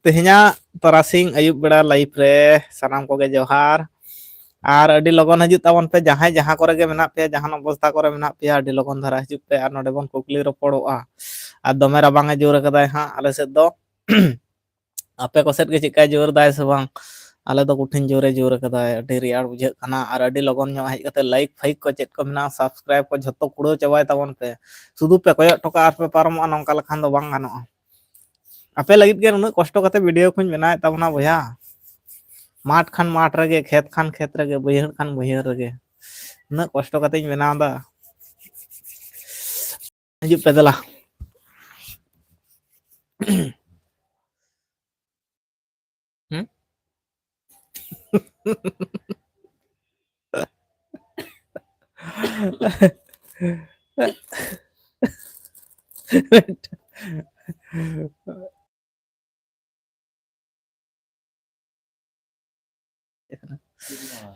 Tehnya tarasing ayub beda live re sanam koge johar ar adi logon hajut tabon pe jahan kore ge menak pe jahan obostha kore menak pe adi logon dhara hajut pe ar node bon kukli ropodoa ar dome rabang e jor kadai ha ale sed do ape ko sed ge chika jor dai se bang ale do kutin jore kadai adi rear bujhe kana ar adi logon nyo hej kate like faik ko chet ko mena subscribe ko jhoto kudo chawai tabon pe sudu pe koyok toka ar pe paromoa nongka lekhan do bang ganoa ape lagit ge unuk kosto kate video kuñ benaet tabona boya माठ खान माठ रगे खेत खान खेत रगे बहर खान बहर रगे उन्ना कष्ट कते बनाव दा हिजुग पे दला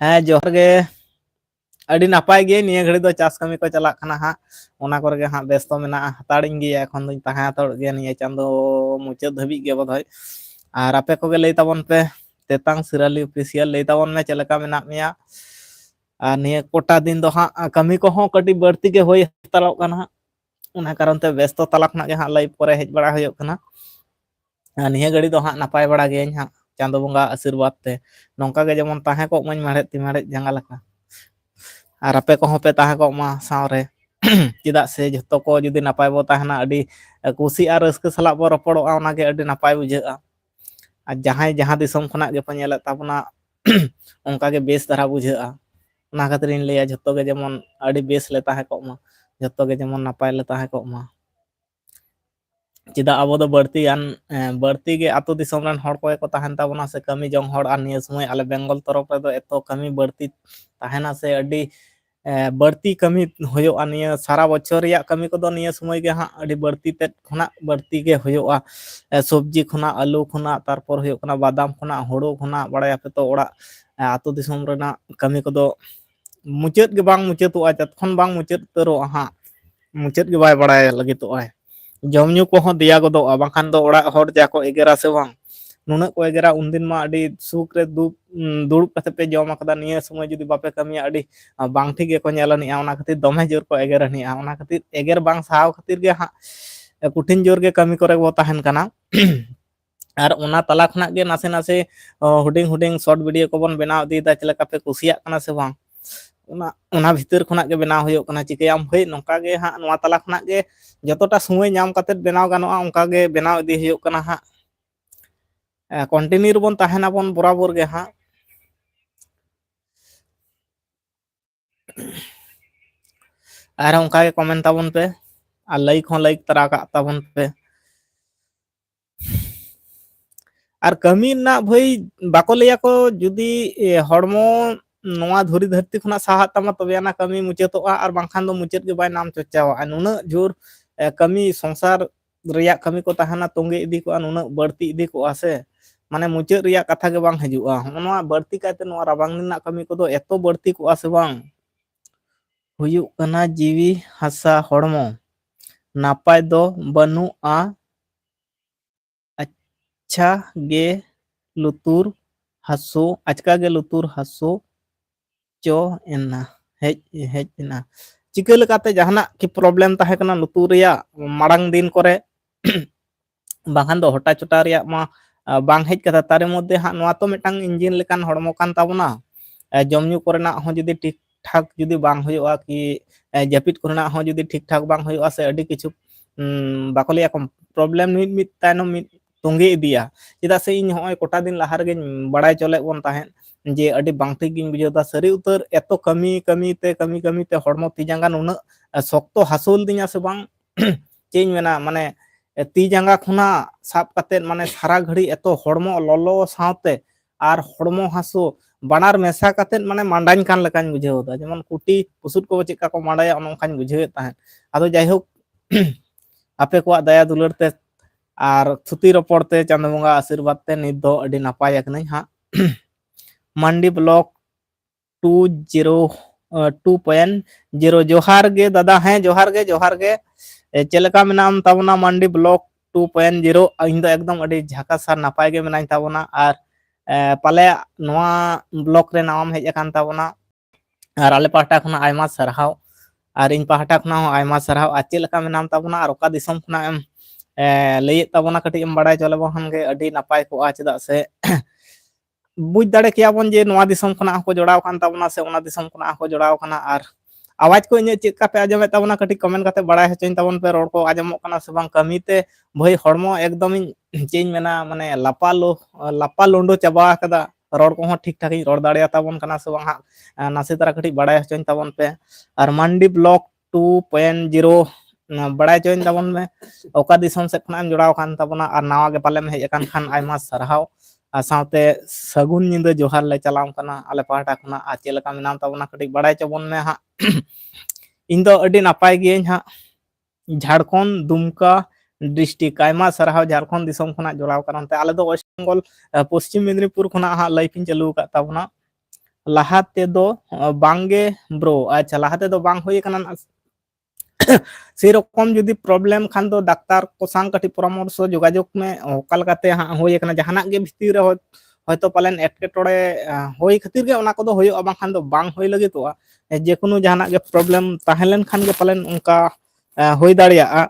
ᱦᱮᱸ ᱡᱚᱦᱟᱨ ᱜᱮ ᱟᱹᱰᱤ ᱱᱟᱯᱟᱭ ᱜᱮ ᱱᱤᱭᱟᱹ ᱜᱷᱟᱹᱲᱤ ᱫᱚ ᱪᱟᱥ ᱠᱟᱹᱢᱤ ᱠᱚ ᱪᱟᱞᱟᱜ ᱠᱟᱱᱟ ᱦᱟᱸᱜ ᱚᱱᱟ ᱠᱚᱨᱮ ᱜᱮ ᱦᱟᱸᱜ ᱵᱮᱥᱛᱚ ᱢᱮᱱᱟᱜᱼᱟ ᱦᱟᱛᱟᱲᱤᱧ ᱜᱮᱭᱟ ᱮᱠᱷᱚᱱ ᱫᱚᱧ ᱛᱟᱦᱮᱸ ᱦᱟᱛᱟᱲᱚᱜ ᱜᱮᱭᱟ ᱱᱤᱭᱟᱹ ᱪᱟᱸᱫᱳ ᱢᱩᱪᱟᱹᱫ ᱫᱷᱟᱹᱵᱤᱡ ᱜᱮ ᱵᱚᱫᱷᱚᱭ ᱟᱨ ᱟᱯᱮ ᱠᱚᱜᱮ ᱞᱟᱹᱭ ᱛᱟᱵᱚᱱ ᱯᱮ ᱛᱮᱛᱟᱝ ᱥᱤᱨᱟᱹᱞᱤ ᱚᱯᱷᱤᱥᱤᱭᱟᱞ ᱞᱟᱹᱭ ᱛᱟᱵᱚᱱ ᱢᱮ ᱪᱮᱫ ᱞᱮᱠᱟ ᱢᱮᱱᱟᱜ ᱢᱮᱭᱟ ᱟᱨ ᱱᱤᱭᱟᱹ ᱠᱚᱴᱟ ᱫᱤᱱ ᱫᱚ ᱦᱟᱸᱜ ᱠᱟᱹᱢᱤ ᱠᱚᱦᱚᱸ ᱠᱟᱹᱴᱤᱡ ᱵᱟᱹᱲᱛᱤ ᱜᱮ ᱦᱩᱭ ᱦᱟᱛᱟᱲᱚᱜ ᱠᱟᱱᱟ ᱦᱟᱸᱜ ᱚᱱᱟ ᱠᱟᱨᱚᱱ ᱛᱮ ᱵᱮᱥᱛᱚ ᱛᱟᱞᱟ ᱠᱷᱚᱱᱟᱜ ᱜᱮ ᱦᱟᱸᱜ ᱞᱟᱭᱤᱵᱷ ᱠᱚᱨᱮ ᱦᱮᱡ ᱵᱟᱲᱟ ᱦᱩᱭᱩᱜ ᱠᱟᱱᱟ ᱱᱤᱭᱟᱹ ᱜᱷᱟᱹᱲᱤ ᱫᱚ ᱦᱟᱸᱜ ᱱᱟᱯᱟᱭ ᱵᱟᱲᱟ ᱜᱤᱭᱟᱹᱧ ᱦᱟᱸᱜ ᱪᱟᱸᱫᱳ ᱵᱚᱸᱜᱟ ᱟᱥᱤᱨᱵᱟᱫᱽ ᱛᱮ ᱱᱚᱝᱠᱟ ᱜᱮ ᱡᱮᱢᱚᱱ ᱛᱟᱦᱮᱸ ᱠᱚᱜ ᱢᱟᱧ ᱢᱮᱲᱦᱮᱫ ᱛᱤ ᱢᱮᱲᱦᱮᱫ ᱡᱟᱸᱜᱟ ᱞᱮᱠᱟ ᱟᱨ ᱟᱯᱮ ᱠᱚᱦᱚᱸ ᱯᱮ ᱛᱟᱦᱮᱸ ᱠᱚᱜ ᱢᱟ ᱥᱟᱶᱨᱮ ᱪᱮᱫᱟᱜ ᱥᱮ ᱡᱷᱚᱛᱚ ᱠᱚ ᱡᱩᱫᱤ ᱱᱟᱯᱟᱭ ᱵᱚ ᱛᱟᱦᱮᱱᱟ ᱟᱹᱰᱤ ᱠᱩᱥᱤ ᱟᱨ ᱨᱟᱹᱥᱠᱟᱹ ᱥᱟᱞᱟᱜ ᱵᱚ ᱨᱚᱯᱚᱲᱚᱜᱼᱟ ᱚᱱᱟᱜᱮ ᱟᱹᱰᱤ ᱱᱟᱯᱟᱭ ᱵᱩᱡᱷᱟᱹᱜᱼᱟ ᱟᱨ ᱡᱟᱦᱟᱸᱭ ᱡᱟᱦᱟᱸ ᱫᱤᱥᱚᱢ ᱠᱷᱚᱱᱟᱜ ᱜᱮᱯᱮ ᱧᱮᱞᱮᱫ ᱛᱟᱵᱚᱱᱟ ᱚᱱᱠᱟᱜᱮ ᱵᱮᱥ ᱫᱷᱟᱨᱟ ᱵᱩᱡᱷᱟᱹᱜᱼᱟ ᱚᱱᱟ ᱠᱷᱟᱹᱛᱤᱨᱤᱧ ᱞᱟᱹᱭᱟ ᱡᱷᱚᱛᱚ ᱜᱮ ᱡᱮᱢᱚᱱ ᱟᱹᱰᱤ ᱵᱮᱥ ᱞᱮ ᱛᱟᱦᱮᱸ ᱠᱚᱜ ᱢᱟ ᱡᱚᱛᱚ ᱜᱮ ᱡᱮᱢᱚᱱ ᱱᱟᱯᱟᱭ ᱞᱮ ᱛᱟᱦᱮᱸ ᱠᱚᱜ ᱢᱟ ᱪᱮᱫᱟᱜ ᱟᱵᱚ ᱫᱚ ᱵᱟᱹᱲᱛᱤ ᱜᱮ ᱟᱹᱛᱩ ᱫᱤᱥᱚᱢ ᱨᱮᱱ ᱦᱚᱲ ᱠᱚᱜᱮ ᱠᱚ ᱛᱟᱦᱮᱱ ᱛᱟᱵᱚᱱᱟ ᱥᱮ ᱠᱟᱹᱢᱤ ᱡᱚᱝ ᱦᱚᱲ ᱟᱨ ᱱᱤᱭᱟᱹ ᱥᱚᱢᱚᱭ ᱟᱞᱮ ᱵᱮᱝᱜᱚᱞ ᱛᱚᱨᱚᱯ ᱨᱮᱫᱚ ᱮᱛᱚ ᱠᱟᱹᱢᱤ ᱵᱟᱹᱲᱛᱤ ᱛᱟᱦᱮᱱᱟ ᱥᱮ ᱟᱹᱰᱤ ᱵᱟᱹᱲᱛᱤ ᱠᱟᱹᱢᱤ ᱦᱩᱭᱩᱜᱼᱟ ᱱᱤᱭᱟᱹ ᱥᱟᱨᱟ ᱵᱚᱪᱷᱚᱨ ᱨᱮᱭᱟᱜ ᱠᱟᱹᱢᱤ ᱠᱚᱫᱚ ᱱᱤᱭᱟᱹ ᱥᱚᱢᱚᱭ ᱜᱮ ᱦᱟᱸᱜ ᱟᱹᱰᱤ ᱵᱟᱹᱲᱛᱤ ᱛᱮᱫ ᱠᱷᱚᱱᱟᱜ ᱵᱟᱹᱲᱛᱤ ᱜᱮ ᱦᱩᱭᱩᱜᱼᱟ ᱥᱚᱵᱡᱤ ᱠᱷᱚᱱᱟᱜ ᱟᱹᱞᱩ ᱠᱷᱚᱱᱟᱜ ᱛᱟᱨᱯᱚᱨ ᱦᱩᱭᱩᱜ ᱠᱟᱱᱟ ᱵᱟᱫᱟᱢ ᱠᱷᱚᱱᱟᱜ ᱦᱳᱲᱳ ᱠᱷᱚᱱᱟᱜ ᱵᱟᱲᱟᱭᱟᱯᱮ ᱛᱚ ᱚᱲᱟᱜ ᱟᱹᱛᱩ ᱫᱤᱥᱚᱢ ᱨᱮᱱᱟᱜ ᱠᱟᱹᱢᱤ ᱠᱚᱫᱚ ᱢᱩᱪᱟᱹᱫ ᱜᱮ ᱵᱟᱝ ᱢᱩᱪᱟᱹᱫᱚᱜᱼᱟ ᱡᱚᱛᱠᱷᱚᱱ ᱵᱟᱝ ᱢᱩᱪᱟᱹᱫ ᱩᱛᱟᱹᱨᱚᱜᱼᱟ ᱦᱟᱸᱜ ᱢᱩᱪᱟᱹᱫ ᱜᱮ ᱵᱟᱭ ᱵᱟᱲᱟᱭ ᱞᱟᱹᱜᱤᱫᱚᱜᱼᱟᱭ ᱡᱚᱢ ᱧᱩ ᱠᱚᱦᱚᱸ ᱫᱮᱭᱟ ᱜᱚᱫᱚᱜᱼᱟ ᱵᱟᱝᱠᱷᱟᱱ ᱫᱚ ᱚᱲᱟᱜ ᱦᱚᱲ ᱡᱟ ᱠᱚ ᱮᱜᱮᱨᱟ ᱥᱮ ᱵᱟᱝ ᱱᱩᱱᱟᱹᱜ ᱠᱚ ᱮᱜᱮᱨᱟ ᱩᱱᱫᱤᱱ ᱢᱟ ᱟᱹᱰᱤ ᱥᱩᱠ ᱨᱮ ᱫᱩᱲᱩᱵ ᱠᱟᱛᱮ ᱯᱮ ᱡᱚᱢ ᱠᱟᱫᱟ ᱱᱤᱭᱟᱹ ᱥᱚᱢᱚᱭ ᱡᱩᱫᱤ ᱵᱟᱯᱮ ᱠᱟᱹᱢᱤᱭᱟ ᱟᱹᱰᱤ ᱵᱟᱝ ᱴᱷᱤᱠ ᱜᱮᱠᱚ ᱧᱮᱞ ᱟᱹᱱᱤᱡᱼᱟ ᱚᱱᱟ ᱠᱷᱟᱹᱛᱤᱨ ᱫᱚᱢᱮ ᱡᱳᱨ ᱠᱚ ᱮᱜᱮᱨ ᱟᱹᱱᱤᱡᱼᱟ ᱚᱱᱟ ᱠᱷᱟᱹᱛᱤᱨ ᱮᱜᱮᱨ ᱵᱟᱝ ᱥᱟᱦᱟᱣ ᱠᱷᱟᱹᱛᱤᱨ ᱜᱮ ᱦᱟᱸᱜ ᱠᱩᱴᱷᱤᱱ ᱡᱳᱨ ᱜᱮ ᱠᱟᱹᱢᱤ ᱠᱚᱨᱮ ᱵᱚ ᱛᱟᱦᱮᱱ ᱠᱟᱱᱟ ᱟᱨ ᱚᱱᱟ ᱛᱟᱞᱟ ᱠᱷᱚᱱᱟᱜ ᱜᱮ ᱱᱟᱥᱮ ᱱᱟᱥᱮ ᱦᱩᱰᱤᱧ ᱦᱩᱰᱤᱧ ᱥᱚᱨᱴ ᱵᱷᱤᱰᱭᱳ ᱠᱚᱵᱚᱱ ᱵᱮᱱᱟᱣ ᱤᱫᱤᱭᱮᱫᱟ ᱪᱮᱫ ᱞᱮᱠᱟ ᱯᱮ ᱠᱩᱥᱤᱭᱟᱜ ᱠᱟᱱᱟ ᱥᱮ ᱵᱟᱝ ᱚᱱᱟ ᱵᱷᱤᱛᱤᱨ ᱠᱷᱚᱱᱟᱜ ᱜᱮ ᱵᱮᱱᱟᱣ ᱦᱩᱭᱩᱜ ᱠᱟᱱᱟ ᱪᱤᱠᱟᱹᱭᱟᱢ ᱦᱳᱭ ᱱᱚᱝᱠᱟ ᱜᱮ ᱦᱟᱸᱜ ᱱᱚᱣᱟ ᱛᱟᱞᱟ ᱠᱷᱚᱱᱟᱜ ᱜᱮ ᱡᱚᱛᱚᱴᱟ ᱥᱚᱢᱚᱭ ᱧᱟᱢ ᱠᱟᱛᱮᱫ ᱵᱮᱱᱟᱣ ᱜᱟᱱᱚᱜᱼᱟ ᱚᱱᱠᱟ ᱜᱮ ᱵᱮᱱᱟᱣ ᱤᱫᱤ ᱦᱩᱭᱩᱜ ᱠᱟᱱᱟ ᱦᱟᱸᱜ ᱠᱚᱱᱴᱤᱱᱤᱭᱩ ᱨᱮᱵᱚᱱ ᱛᱟᱦᱮᱱᱟᱵᱚᱱ ᱵᱚᱨᱟᱵᱚᱨ ᱜᱮ ᱦᱟᱸᱜ ᱟᱨ ᱚᱱᱠᱟ ᱜᱮ ᱠᱚᱢᱮᱱᱴ ᱛᱟᱵᱚᱱ ᱯᱮ ᱟᱨ ᱞᱟᱹᱭᱤᱠ ᱦᱚᱸ ᱞᱟᱹᱭᱤᱠ ᱛᱟᱨᱟ ᱠᱟᱜ ᱛᱟᱵᱚᱱ ᱯᱮ ᱟᱨ ᱠᱟᱹᱢᱤ ᱨᱮᱱᱟᱜ ᱵᱷᱟᱹᱭ ᱵᱟᱠᱚ ᱞᱟᱹᱭᱟᱠᱚ ᱡᱩᱫᱤ ᱦᱚᱲᱢᱚ ᱱᱚᱣᱟ ᱫᱷᱩᱲᱤ ᱫᱷᱟᱹᱨᱛᱤ ᱠᱷᱚᱱᱟᱜ ᱥᱟᱦᱟᱜ ᱛᱟᱢᱟ ᱛᱚᱵᱮ ᱟᱱᱟᱜ ᱠᱟᱹᱢᱤ ᱢᱩᱪᱟᱹᱫᱚᱜᱼᱟ ᱟᱨ ᱵᱟᱝᱠᱷᱟᱱ ᱫᱚ ᱢᱩᱪᱟᱹᱫ ᱜᱮ ᱵᱟᱭ ᱧᱟᱢ ᱪᱚᱨᱪᱟᱣᱟᱜᱼᱟ ᱱᱩᱱᱟᱹᱜ ᱡᱳᱨ ᱠᱟᱹᱢᱤ ᱥᱚᱝᱥᱟᱨ ᱨᱮᱭᱟᱜ ᱠᱟᱹᱢᱤ ᱠᱚ ᱛᱟᱦᱮᱱᱟ ᱛᱚᱸᱜᱮ ᱤᱫᱤ ᱠᱚᱜᱼᱟ ᱱᱩᱱᱟᱹᱜ ᱵᱟᱹᱲᱛᱤ ᱤᱫᱤ ᱠᱚᱜᱼᱟ ᱥᱮ ᱢᱟᱱᱮ ᱢᱩᱪᱟᱹᱫ ᱨᱮᱭᱟᱜ ᱠᱟᱛᱷᱟ ᱜᱮ ᱵᱟᱝ ᱦᱤᱡᱩᱜᱼᱟ ᱦᱚᱸᱜᱼᱚ ᱱᱚᱣᱟ ᱵᱟᱹᱲᱛᱤ ᱠᱟᱭᱛᱮ ᱱᱚᱣᱟ ᱨᱟᱵᱟᱝ ᱫᱤᱱ ᱨᱮᱱᱟᱜ ᱠᱟᱹᱢᱤ ᱠᱚᱫᱚ ᱮᱛᱚ ᱵᱟᱹᱲᱛᱤ ᱠᱚᱜᱼᱟ ᱥᱮ ᱵᱟᱝ ᱦᱩᱭᱩᱜ ᱠᱟᱱᱟ ᱡᱤᱣᱤ ᱦᱟᱥᱟ ᱦᱚᱲᱢᱚ ᱱᱟᱯᱟᱭ ᱫᱚ ᱵᱟᱹᱱᱩᱜᱼᱟ ᱟᱪᱪᱷᱟ ᱜᱮ ᱞᱩᱛᱩᱨ ᱦᱟᱹᱥᱩ ᱟᱪᱠᱟ ᱜᱮ ᱞᱩᱛᱩᱨ ᱦᱟᱹᱥᱩ ᱪᱚ ᱮᱱᱟ ᱦᱮᱡ ᱮᱱᱟ ᱪᱤᱠᱟᱹ ᱞᱮᱠᱟᱛᱮ ᱡᱟᱦᱟᱱᱟᱜ ᱠᱤ ᱯᱨᱚᱵᱞᱮᱢ ᱛᱟᱦᱮᱸ ᱠᱟᱱᱟ ᱞᱩᱛᱩᱨ ᱨᱮᱭᱟᱜ ᱢᱟᱲᱟᱝ ᱫᱤᱱ ᱠᱚᱨᱮ ᱵᱟᱝᱠᱷᱟᱱ ᱫᱚ ᱦᱚᱴᱟ ᱪᱚᱴᱟ ᱨᱮᱭᱟᱜ ᱢᱟ ᱵᱟᱝ ᱦᱮᱡ ᱠᱟᱛᱷᱟ ᱛᱟᱨᱮ ᱢᱚᱫᱽᱫᱷᱮ ᱦᱟᱸᱜ ᱱᱚᱣᱟ ᱛᱚ ᱢᱤᱫᱴᱟᱝ ᱤᱧᱡᱤᱱ ᱞᱮᱠᱟᱱ ᱦᱚᱲᱢᱚ ᱠᱟᱱ ᱛᱟᱵᱚᱱᱟ ᱡᱚᱢ ᱧᱩ ᱠᱚᱨᱮᱱᱟᱜ ᱦᱚᱸ ᱡᱩᱫᱤ ᱴᱷᱤᱠ ᱴᱷᱟᱠ ᱡᱩᱫᱤ ᱵᱟᱝ ᱦᱩᱭᱩᱜᱼᱟ ᱠᱤ ᱡᱟᱹᱯᱤᱫ ᱠᱚᱨᱮᱱᱟᱜ ᱦᱚᱸ ᱡᱩᱫᱤ ᱴᱷᱤᱠ ᱴᱷᱟᱠ ᱵᱟᱝ ᱦᱩᱭᱩᱜᱼᱟ ᱥᱮ ᱟᱹᱰᱤ ᱠᱤᱪᱷᱩ ᱵᱟᱠᱚ ᱞᱟᱹᱭᱟ ᱯᱨᱚᱵᱞᱮᱢ ᱢᱤᱫ ᱛᱟᱭᱱᱚᱢ ᱢᱤᱫ ᱛᱚᱸᱜᱮ ᱤᱫᱤᱭᱟ ᱪᱮᱫᱟᱜ ᱥᱮ ᱤᱧ ᱦᱚᱸᱜᱼᱚᱭ ᱠᱚᱴᱟ ᱫᱤᱱ ᱞᱟᱦᱟ ᱨᱮᱜᱮᱧ ᱵᱟᱲᱟᱭ ᱪᱚᱞᱮᱫ ᱵᱚᱱ ᱛᱟᱦᱮᱸᱫ ᱡᱮ ᱟᱹᱰᱤ ᱵᱟᱝ ᱴᱷᱤᱠ ᱜᱤᱧ ᱵᱩᱡᱷᱟᱹᱣ ᱮᱫᱟ ᱥᱟᱹᱨᱤ ᱩᱛᱟᱹᱨ ᱮᱛᱚ ᱠᱟᱹᱢᱤ ᱛᱮ ᱦᱚᱲᱢᱚ ᱛᱤ ᱡᱟᱸᱜᱟ ᱱᱩᱱᱟᱹᱜ ᱥᱚᱠᱛᱚ ᱦᱟᱹᱥᱩ ᱞᱤᱫᱤᱧᱟ ᱥᱮ ᱵᱟᱝ ᱪᱮᱫ ᱤᱧ ᱢᱮᱱᱟ ᱢᱟᱱᱮ ᱛᱤ ᱡᱟᱸᱜᱟ ᱠᱷᱚᱱᱟᱜ ᱥᱟᱵ ᱠᱟᱛᱮᱫ ᱢᱟᱱᱮ ᱥᱟᱨᱟ ᱜᱷᱟᱹᱲᱤᱡ ᱮᱛᱚ ᱦᱚᱲᱢᱚ ᱞᱚᱞᱚ ᱥᱟᱶᱛᱮ ᱟᱨ ᱦᱚᱲᱢᱚ ᱦᱟᱹᱥᱩ ᱵᱟᱱᱟᱨ ᱢᱮᱥᱟ ᱠᱟᱛᱮᱫ ᱢᱟᱱᱮ ᱢᱟᱸᱰᱟᱧ ᱠᱟᱱ ᱞᱮᱠᱟᱧ ᱵᱩᱡᱷᱟᱹᱣ ᱮᱫᱟ ᱡᱮᱢᱚᱱ ᱠᱩᱴᱤ ᱯᱩᱥᱩᱫ ᱠᱚ ᱪᱮᱫᱠᱟ ᱠᱚ ᱢᱟᱸᱰᱟᱭᱟ ᱚᱱᱮ ᱚᱱᱠᱟᱧ ᱵᱩᱡᱷᱟᱹᱣᱮᱫ ᱛᱟᱦᱮᱸᱫ ᱟᱫᱚ ᱡᱟᱭᱦᱳᱠ ᱟᱯᱮ ᱠᱚᱣᱟᱜ ᱫᱟᱭᱟ ᱫᱩᱞᱟᱹᱲ ᱛᱮ ᱟᱨ ᱛᱷᱩᱛᱤ ᱨᱚᱯᱚᱲ ᱛᱮ ᱪᱟᱸᱫᱳ ᱵᱚᱸᱜᱟ ᱟᱥᱤᱨᱵᱟᱫᱽ ᱛᱮ ᱱᱤᱛ ᱫᱚ ᱟᱹᱰᱤ ᱱᱟᱯᱟᱭ ᱟᱠᱟᱱᱟᱹᱧ ᱦᱟᱸᱜ ᱢᱟᱱᱰᱤ ᱵᱞᱚᱠ 202.0 ᱡᱚᱦᱟᱨ ᱜᱮ ᱫᱟᱫᱟ ᱦᱮᱸ ᱡᱚᱦᱟᱨ ᱜᱮ ᱪᱮᱫ ᱞᱮᱠᱟ ᱢᱮᱱᱟᱢ ᱛᱟᱵᱚᱱᱟ ᱢᱟᱱᱰᱤ ᱵᱞᱚᱠ 2.0 ᱤᱧ ᱫᱚ ᱮᱠᱫᱚम ᱟᱹᱰᱤ ᱡᱷᱟᱠᱟᱥ ᱟᱨ ᱱᱟᱯᱟᱭ ᱜᱮ ᱢᱮᱱᱟᱧ ᱛᱟᱵᱚᱱᱟ ᱟᱨ ᱯᱟᱞᱮ ᱱᱚᱣᱟ ᱵᱞᱚᱜ ᱨᱮ ᱱᱟᱣᱟᱢ ᱦᱮᱡ ᱟᱠᱟᱱ ᱛᱟᱵᱚᱱᱟ ᱟᱨ ᱟᱞᱮ ᱯᱟᱦᱴᱟ ᱠᱷᱚᱱᱟᱜ ᱟᱭᱢᱟ ᱥᱟᱨᱦᱟᱣ ᱟᱨ ᱤᱧ ᱯᱟᱦᱴᱟ ᱠᱷᱚᱱᱟᱜ ᱦᱚᱸ ᱟᱭᱢᱟ ᱥᱟᱨᱦᱟᱣ ᱟᱨ ᱪᱮᱫ ᱞᱮᱠᱟ ᱢᱮᱱᱟᱢ ᱛᱟᱵᱚᱱᱟ ᱟᱨ ᱚᱠᱟ ᱫᱤᱥᱚᱢ ᱠᱷᱚᱱᱟᱜ ᱮᱢ ᱞᱟᱹᱭᱮᱫ ᱛᱟᱵᱚᱱᱟ ᱠᱟᱹᱴᱤᱡ ᱮᱢ ᱵᱟᱲᱟᱭ ᱪᱚ ᱞᱮᱵᱚᱱ ᱠᱷᱟᱱ ᱜᱮ ᱟᱹᱰᱤ ᱱᱟᱯᱟᱭ ᱠᱚᱜᱼᱟ ᱪᱮᱫᱟᱜ ᱥᱮ बुझ दाड़े कियाबन जे नोआ दिसम खना को जोड़ाव कान ताबना से ओना दिसम खना को जोड़ाव काना आर आवाज को इन चेक कापे आजमे ताबना कटी कमेंट काते बड़ाय हचोइन ताबन पे रोड को आजमो काना से बांग कमीते भाई हड़मो एकदम चेंज मेना माने लापा लोंडो चाबा कदा रोड को हो ठीक ठाक रोड दाड़े ताबन काना से बांग नासे तरा कटी बड़ाय हचोइन ताबन पे आर मांडी ब्लॉक 2.0 बड़ाय चोइन ताबन में ओका दिसम से खना जोड़ाव कान ताबना आर नावा के पाले में हेज अकान खान आयमा सरहाव साथे सगुन निंदा जोहार ले चलाम कना आले पाहटा खना आ चेल का मिनाम ताबना कटी बड़ाय चबन में हा इन दो अडी नापाय गे हा झारखंड दुमका डिस्ट्रिक्ट आयमा सरहाव झारखंड दिसम खना जोड़ाव करन ते आले दो वेस्ट बंगाल पश्चिम मेदिनीपुर खना हा लाइफ इन चालू का ताबना लाहाते दो बांगे ब्रो अच्छा लाहाते दो बांग होय कना सेरकम जुदी प्रॉब्लम खान दो डाक्तार को सांग कटी परामर्श जोगाजोग में ओकाल काते होय कना जहानाक गे भितिर रे हयतो पालेन एटकेटोड़े होय खातिर गे ओना कोदो होयो बांखान दो बांग होय लगितोआ जे कोनो जहानाक गे प्रॉब्लम ताहेलन खान गे पालेन उनका होय दाड़िया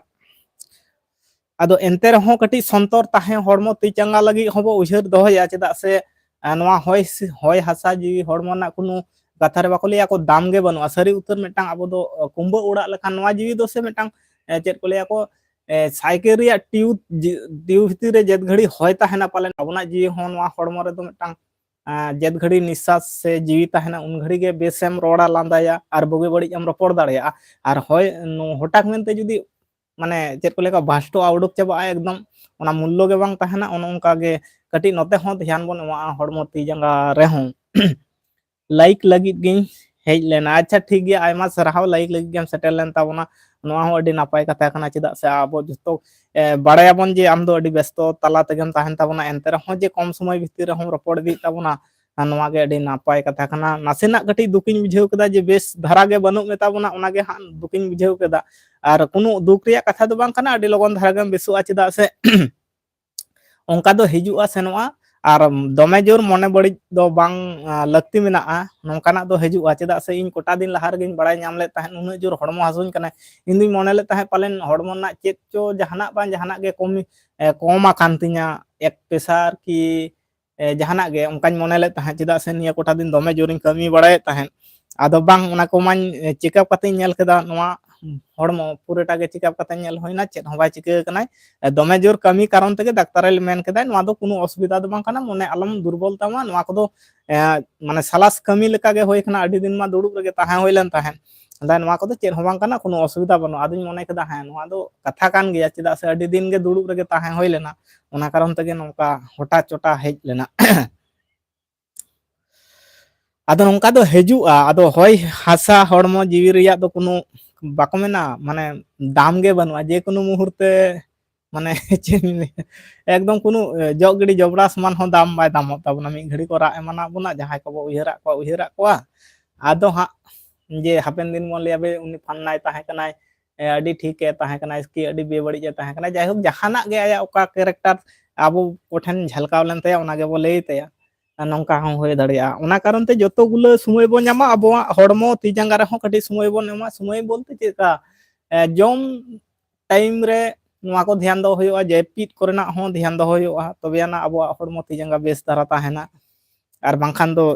आदो एंते रहो कटी संतर ताहे हड़मो ती चंगा लगी होबो उजहर दोहया चेदा से नोआ होय हासा जी हड़मो ना कोनो कथा रे बाको लिया को दाम गे बनुआ सारी उतर मेटांग आबो दो कुंबो उड़ा लेखान नोआ जीवी दो से मेटांग चेद को लिया को साइकेल रिया ट्यूब भितर रे जेद घड़ी होय ताहेना पालेन आबोना जीवी हो नोआ हड़मो रे दो मेटांग जेद घड़ी निश्वास से जीवी ताहेना उन घड़ी गे बेसेम रोड़ा लांदाया आर बगे बड़ी एम रपड़ दाड़िया आर होय हटाक मेनते जुदी माने चेद को लेका भास्टो आउडुक चाबा एकदम ओना मूल्य गे बांग ताहेना ओन ओनका गे कटी नोते हो ध्यान बन एमा हड़मो ती जंगा रे हो लाइक लगी गिन हेज लेना अच्छा ठीक गया आयमा सरहाव लाइक लगी गेम सेटल लेन ताबना नोआ हो अडी नापाय कथा कना चेदा से आबो जतो बाड़ायाबन जे आम दो अडी व्यस्त तला तेगेम ताहेन ताबना एंते रहो जे कम समय भितर हम रपड़ दी ताबना नोआ गे अडी नापाय कथा कना नासेना कटी दुकिन बुझेव कदा जे बेस धारा गे बनु मे ताबना ओना गे हां दुकिन बुझेव कदा आर कोनो दुख रिया कथा दो बांग कना अडी लगन धारा गेम बेसुआ चेदा से ओंका दो हिजुआ सेनोआ और दमे जोर मने बड़ी दो बांग लगती मेना नौकाना दो हिजुआ चेदा से इन कोटा दिन लहार गिन बड़ाय नाम ले ताहेन उन जोर हड़मो हासुन कना इन दुई मने ले ताहे पालेन हड़मो ना चेद चो जहाना बांग जहाना गे कम आकान तिया एक प्रेसार की जहाना गे उनकान मने ले ताहे चेदा से निया कोटा दिन दमे जोरिन कमी बड़ाय ताहेन आदो बांग ओना को मां चेकअप कते नेल केदा नोआ हड़मो पूरेटा गे चेकअप कते नेल होइना चेद हो बाय चिका कनाय दमे जोर कमी कारण तेगे डाक्तार मेन केदा नोआ दो कोनो असुविधा दो बांग कना मने आलम दुर्बल तामा नोआ को दो माने सालास कमी लेका गे होय कना अडी दिन मा दुड़ुब रगे ताहे होइलन ताहेन दा नोआ को दो चेद हो बांग कना कोनो असुविधा बनो आदुኝ मने केदा हां नोआ दो कथा कान गया चेदा से अडी दिन गे दुड़ुब रगे ताहे होय लेना ओना कारण तेगे नोका होटा चोटा हेज लेना आदो नोंका दो हेजुआ आदो होय हासा हड़मो जीवी रिया दो कोनो बाको मेना माने दाम गे बनुआ जे कोनो मुहूर्ते माने एकदम कोनो जग गिड़ी जबड़ा समान हो दाम बाय दामो ताबना मी घड़ी को रा एमाना बुना जहाय को उहिरा को आदो हा जे हापेन दिन मन लिया बे उनी फन्नाय ताहे कनाय अडी ठीक है ताहे कनाय इसकी अडी बेबड़ी जे ताहे कनाय जाय हो जहाना गे आया ओका कैरेक्टर आबो कोठन झलकाव लेन तया ओना गे बो लई तया नौका हो होय दाड़िया ओना कारण ते जतो गुलो समय बो न्यामा अबोआ हड़मो ती जंगा रे हो कटी समय बो न्यामा समय बोलते चेका जम टाइम रे नोआ को ध्यान दो होयोआ जेपिट कोरेना हो ध्यान दो होयोआ तबेना अबोआ हड़मो ती जंगा बेस दारा ताहेना आर बांखान दो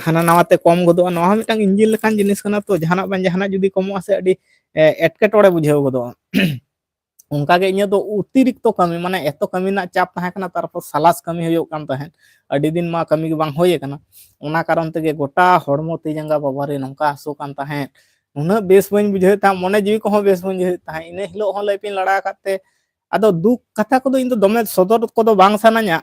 हाना नावाते कम गदोआ नोआ मिटांग इंजिन लेखान जिनिस कना तो जहाना बां जहाना जुदी कमोआ से अडी एटकेटोड़े बुझेव गदोआ उनका गे इᱧ दो अतिरिक्त कमी माने एतो कमी ना चाप ताहे कना तारपर सालास कमी होयो कान ताहेन अडी दिन मा कमी गे बांग होय कना ओना कारण तेगे गोटा हड़मो ती जंगा बाबारे नौका हसो कान ताहेन उना बेस बन बुझे ता मने जीवी को हो बेस बन बुझे ताहे इने हिलो हो लाइपिन लड़ा काते आदो दुख कथा को दो इन दो दमे सदर को दो बांग साना냐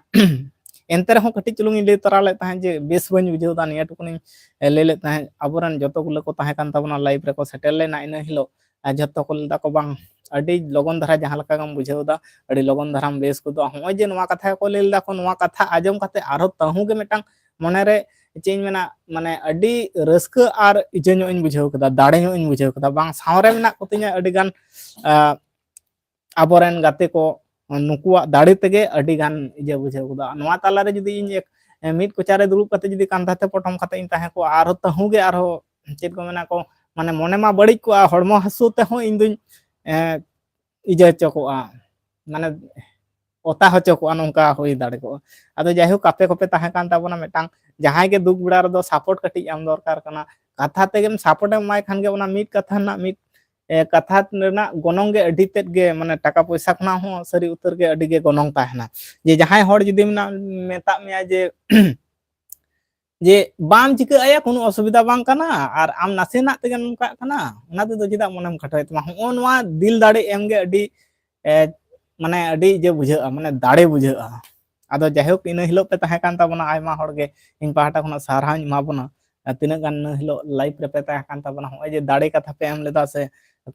एंते रहो कटी चुलुंग ले तरा ले ताहे जे बेस बन बुझे दा निया टुकुनी ले ले ताहे अबरन जतो गुलो को ताहे कान ताबना लाइफ रे को सेटल लेना इने हिलो जतो को दा को बांग अडी लगन धारा जहां लका गम बुझेव दा अडी लगन धाराम बेस को दो होय जे नोआ कथा को लेल दा को नोआ कथा आजम काते आरो तहु गे मेटांग मने रे चेंज मेना माने अडी रस्क आर इजन्यो इन बुझेव कदा दाड़ेन्यो इन बुझेव कदा बांग सावरे मेना कोतिnya अडी गान आबोरेन गाते को नुकुआग दाड़े तेगे अड़ी गान इजे बुझाव गोदा नोआ तालारे जुदी इन मीट कोचारे दुड़ुब कते जुदी कांधाते पटम कते इन ताहे को आरो तहुगे आरो चेद को मेना को माने मने मा बड़ी को हड़मो हसु ते हो इन दुई इजे चकोआ माने ओता हो चकोआ नोंका होई दाड़े को आदो जायहो कापे कापे ताहे कान ताबोना मेटांग जहां के दुख बुड़ा रदो सपोर्ट कटी एम दरकार कना कथा तेगेम सपोर्ट एम खान गे ओना मीट कथा ना मीट कथा गनोंग गे अडी तेद गे माने टाका पैसा खना हो सरी उतर गे अडी गे गनोंग ताहेना जे जहां हड़ जुदी मेता मेया जे जे बाम चिका आया कोनो असुविधा बांग कना और आम नासेना तेगे नोंका कना ओना तेदो चिदा मनेम खटाय तमा हो नोआ दिल दाड़े एम गे अडी माने अडी जे बुझा माने दाड़े बुझा आदो जायहोक इन हिलो पे ताहे कान ताबोना आयमा हड़ गे इन पाहटा खना सारहाव मा बोना तीना गान हिलो लाइफ रे पे ताहे कान ताबोना हो जे दाड़े कथा पे एम लेदा से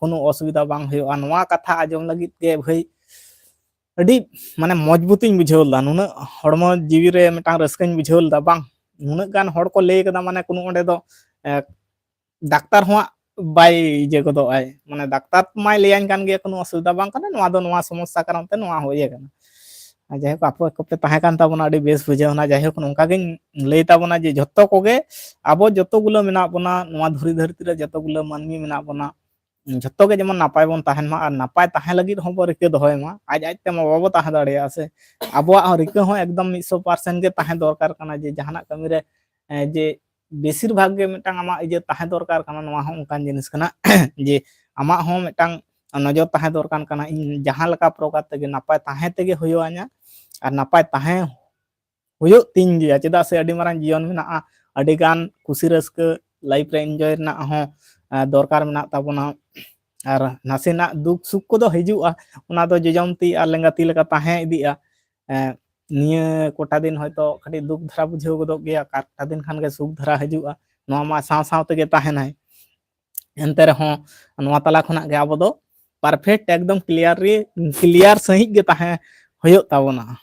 कोनो असुविधा बांग होयो नोआ कथा आजम लगित के भाई अडी माने मजबूतिन बुझावला नुना हड़मो जीवी रे मेटा रस्काñ बुझावला बांग नुना गान हड़ को ले कदा माने कोनो ओंडे दो डाक्तार हुआ बाय जे को दो आय माने डाक्तार माय लेयान कान गे कोनो असुविधा बांग कना नोआ दो नोआ समस्या कारण ते नोआ होये कना जायहोक आपो कपे ताहे कान ताबोना अडी बेस बुझावना जायहोक नोंका गे ले ताबोना जे जत्तो कोगे आबो जत्तो गुलो मेना बोना नोआ धुरी धरती रे जत्तो गुलो मानमी मेना बोना जत्तो गे जेमन नापाय बोन ताहेन मा और नापाय ताहे लगित हो बो रिके दोहय मा आज आज ते मा बाबो ताहे दाड़िया से आबोआ रिके हो एकदम 100% गे ताहे दरकार कना जे जहाना कमी रे जे बेसिर भाग गे मेटांग आमा इजे ताहे दरकार कना नोआ हो उनकान जिनिस कना जे आमा हो मेटांग नजर ताहे दरकार कना इन जहां लका प्रकार तेगे नापाय ताहे तेगे होयो आ냐 और नापाय ताहे होयो तीन गिया चेदा से अडी मारां जीवन मेना अडी गान खुशी रस्क लाइफ रे एंजॉय ना हो दरकार मेना ताबोना और नासेना दुख सुख को दो हिजुआ उना दो जजमती और लेंगाती लका ताहे इदिया निया कोटा दिन हयतो खटी दुख धरा बुझाव गोदो गया काटा दिन खान गे सुख धरा हिजुआ नोआ मा साव साव तेगे ताहेनाय एनते रहो नोआ तला खना गे आबो दो परफेक्ट एकदम क्लियर सही गे ताहे होयो ताबोना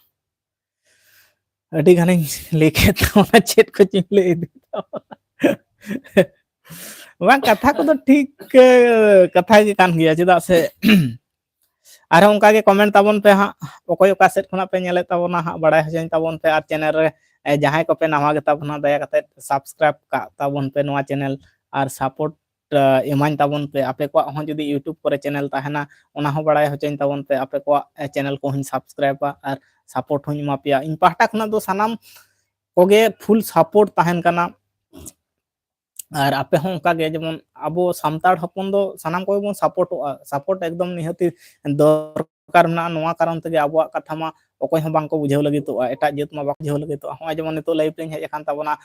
अडी गाने लेके ताबोना चेत को चिमले इदी वां कथा को तो ठीक कथा गे कान गया चेदा से आरो उनका के कमेंट ताबोन पे हा ओकोय ओका सेट खना पे नेले ताबोना हा बड़ाय हजन ताबोन पे आर चैनल रे जहां को पे नवा गे ताबोना दया कते सब्सक्राइब का ताबोन पे नवा चैनल और सपोर्ट एमान ताबोन पे आपे को हो जदी यूट्यूब पर चैनल ताहेना ओना हो बड़ाय हजन ताबोन पे आपे को चैनल को हिन सब्सक्राइब और सपोर्ट होኝ मापिया इन पाहटा खना दो सनाम कोगे फुल सपोर्ट ताहेन कना और आपे हो उनका गे जेमन आबो सामताड़ हपन दो सनाम को बन सपोर्ट एकदम निहति दरकार ना नोआ कारण तेगे आबो कथा मा ओकोय हो बांको बुझाव लगी तो एटा जेत मा बाको बुझाव लगी तो हो जेमन नितो लाइफ रे हेज खान ताबोना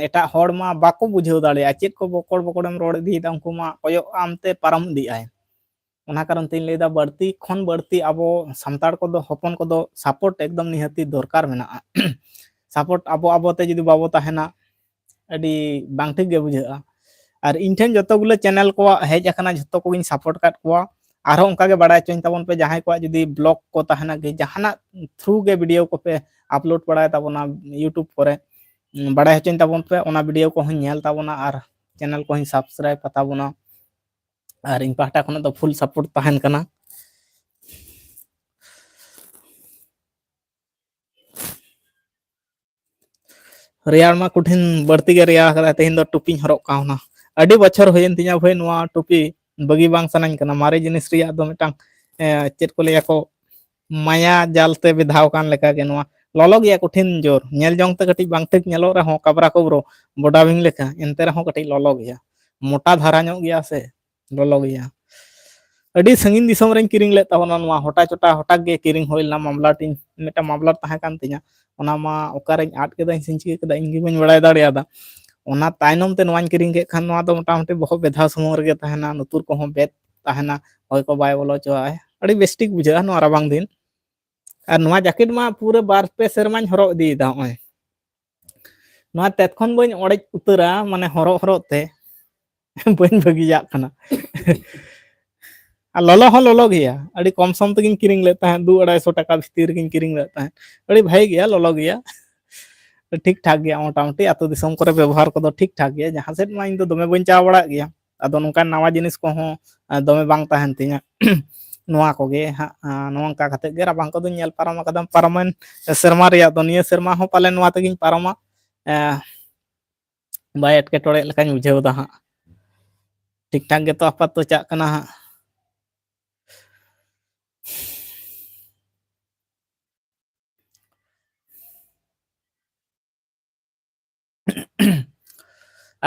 एटा हड़ मा बाको बुझाव दाड़े चेत को बकोड़ बकोड़म रोड दी दा उनको मा कोयो आमते पारम दी आय ओना कारण तीन लेदा बढ़ती खन बढ़ती आबो सामताड़ को दो हपन को दो सपोर्ट एकदम निहति दरकार मेना सपोर्ट आबो आबोते जदी बाबो ताहेना अडी बांग ठीक गे बुझा और इन ठेन जतो गुलो चैनल को हेज अकना जतो को इन सपोर्ट काट को आरो उनका के बड़ा चोइन ताबोन पे जहां को जदी ब्लॉग को ताहना गे जहाना थ्रू गे वीडियो को पे अपलोड पड़ाय ताबोना यूट्यूब पर बड़ा चोइन ताबोन पे ओना वीडियो को हन नेल ताबोना और चैनल को हन सब्सक्राइब ताबोना और इन पाहटा खना तो फुल सपोर्ट ताहन कना रेयार मा कुठिन बढ़ती गे रेया कदा तेहिन दो टुपी हरक काउना अडी बछर होयन तिया भाई नोआ टुपी बगी बांग सनाñ कना मारे जिनिस रिया दो मिटांग चेत को लेया को माया जालते विधाव कान लेका गे नोआ ललो गया कुठिन जोर नेल जोंग ते कटी बांग ठीक नेलो रहो कबरा कोब्रो बोडाविंग लेका एनते रहो कटी ललो गया मोटा धारा ᱧᱚᱜ गया से ललो गया अडी संगीन दिसम रेन किरिंग ले ताबोना नोआ होटा चोटा होटा गे किरिंग होइलना मामला टिन मेटा मामला ताहे कान तिया ओना मा ओकारेñ आट केदा सिंच केदा इंगी बन बड़ाय दाड़ियादा ओना तायनम ते नोआñ किरिंग के खान नोआ दो मोटामोटी बहुत बेधा समोर गे ताहेना नुतुर को हो बेत ताहेना होय को बाय बोलो चोआय अडी बेस्टिक बुझा नोआ राबांग दिन और नोआ जैकेट मा पूरे बार पे सेरमाñ हरो दी दा ओय नोआ तेतखन बन ओड़ेज उतरा माने हरो ते बन बगिया खाना ललो हो ललो गया अड़ी कम सम तक किरिंग ले ताहे 2-250 टाका भीतर गिन किरिंग ले ताहे अड़ी भाई गया ललो गया ठीक ठाक गया मोटामोटी आतो दिसम करे व्यवहार को ठीक ठाक गया जहां सेट मा इन दो दमे बन चा बड़ा गया अदो नोका नवा जिनिस को हो दमे बांग ताहन तिया ᱱᱚᱣᱟ ᱠᱚᱜᱮ ᱦᱟᱸᱜ ᱱᱚᱝᱠᱟ ᱠᱟᱛᱮᱫ ᱜᱮ ᱨᱟᱵᱟᱝ ᱠᱚᱫᱚᱧ ᱧᱮᱞ ᱯᱟᱨᱚᱢ ᱟᱠᱟᱫᱟ ᱯᱟᱨᱚᱢᱮᱱ ᱥᱮᱨᱢᱟ ᱨᱮᱭᱟᱜ ᱫᱚ ᱱᱤᱭᱟᱹ ᱥᱮᱨᱢᱟ ᱦᱚᱸ ᱯᱟᱞᱮᱱ ᱱᱚᱣᱟ ᱛᱮᱜᱮᱧ ᱯᱟᱨᱚᱢᱟ ᱵᱟᱭ ᱮᱴᱠᱮᱴᱚᱬᱮᱜ ᱞᱮᱠᱟᱧ ᱵᱩᱡᱷᱟᱹᱣ ᱮᱫᱟ ᱦᱟᱸᱜ ᱴᱷᱤᱠ ᱴᱷᱟᱠ ᱜᱮᱛᱚ ᱟᱯᱟᱛᱚᱛᱚ ᱪᱟᱜ ᱠᱟᱱᱟ ᱦᱟᱸᱜ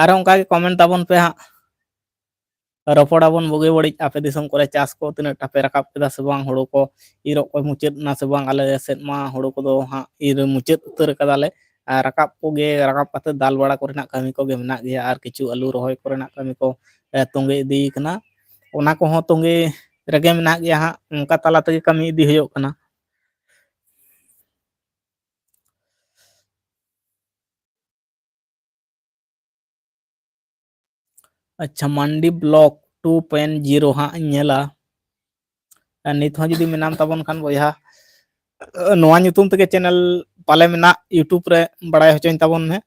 ᱟᱨᱦᱚᱸ ᱚᱱᱠᱟ ᱜᱮ ᱠᱚᱢᱮᱱᱴ ᱛᱟᱵᱚᱱ ᱯᱮ ᱦᱟᱸᱜ ᱨᱚᱯᱚᱲᱟᱵᱚᱱ ᱵᱩᱜᱤ ᱵᱟᱹᱲᱤᱡ ᱟᱯᱮ ᱫᱤᱥᱚᱢ ᱠᱚᱨᱮ ᱪᱟᱥ ᱠᱚ ᱛᱤᱱᱟᱹᱜ ᱴᱟ ᱯᱮ ᱨᱟᱠᱟᱵ ᱠᱮᱫᱟ ᱥᱮ ᱵᱟᱝ ᱦᱳᱲᱳ ᱠᱚ ᱤᱨᱚᱜ ᱠᱚ ᱢᱩᱪᱟᱹᱫ ᱮᱱᱟ ᱥᱮ ᱵᱟᱝ ᱟᱞᱮ ᱥᱮᱫ ᱢᱟ ᱦᱳᱲᱳ ᱠᱚᱫᱚ ᱦᱟᱸᱜ ᱤᱨ ᱢᱩᱪᱟᱹᱫ ᱩᱛᱟᱹᱨ ᱠᱟᱫᱟᱞᱮ ᱟᱨ ᱨᱟᱠᱟᱵ ᱠᱚᱜᱮ ᱨᱟᱠᱟᱵ ᱠᱟᱛᱮᱫ ᱫᱟᱞ ᱵᱟᱲᱟ ᱠᱚᱨᱮᱱᱟᱜ ᱠᱟᱹᱢᱤ ᱠᱚᱜᱮ ᱢᱮᱱᱟᱜ ᱜᱮᱭᱟ ᱟᱨ ᱠᱤᱪᱷᱩ ᱟᱹᱞᱩ ᱨᱚᱦᱚᱭ ᱠᱚᱨᱮᱱᱟᱜ ᱠᱟᱹᱢᱤ ᱠᱚ ᱛᱚᱸᱜᱮ ᱤᱫᱤ ᱠᱟᱱᱟ ᱚᱱᱟ ᱠᱚᱦᱚᱸ ᱛᱚᱸᱜᱮ ᱨᱮᱜᱮ ᱢᱮᱱᱟᱜ ᱜᱮᱭᱟ ᱦᱟᱸᱜ ᱚᱱᱠᱟ ᱛᱟᱞᱟ ᱛᱮᱜᱮ ᱠᱟᱹᱢᱤ ᱤᱫᱤ ᱦᱩᱭᱩᱜ ᱠᱟᱱᱟ ᱟᱪᱪᱷᱟ ᱢᱟᱱᱰᱤ ᱵᱞᱚᱠ 2.0 ᱦᱟᱸᱜ ᱤᱧ ᱧᱮᱞᱟ ᱱᱤᱛ ᱦᱚᱸ ᱡᱩᱫᱤ ᱢᱮᱱᱟᱢ ᱛᱟᱵᱚᱱ ᱠᱷᱟᱱ ᱵᱚᱭᱦᱟ ᱱᱚᱣᱟ ᱧᱩᱛᱩᱢ ᱛᱮᱜᱮ ᱪᱮᱱᱮᱞ ᱯᱟᱞᱮ ᱢᱮᱱᱟᱜ ᱤᱭᱩᱴᱩᱵᱽ ᱨᱮ ᱵᱟᱲᱟᱭ ᱦᱚᱪᱚᱧ ᱛᱟᱵᱚᱱ ᱢᱮ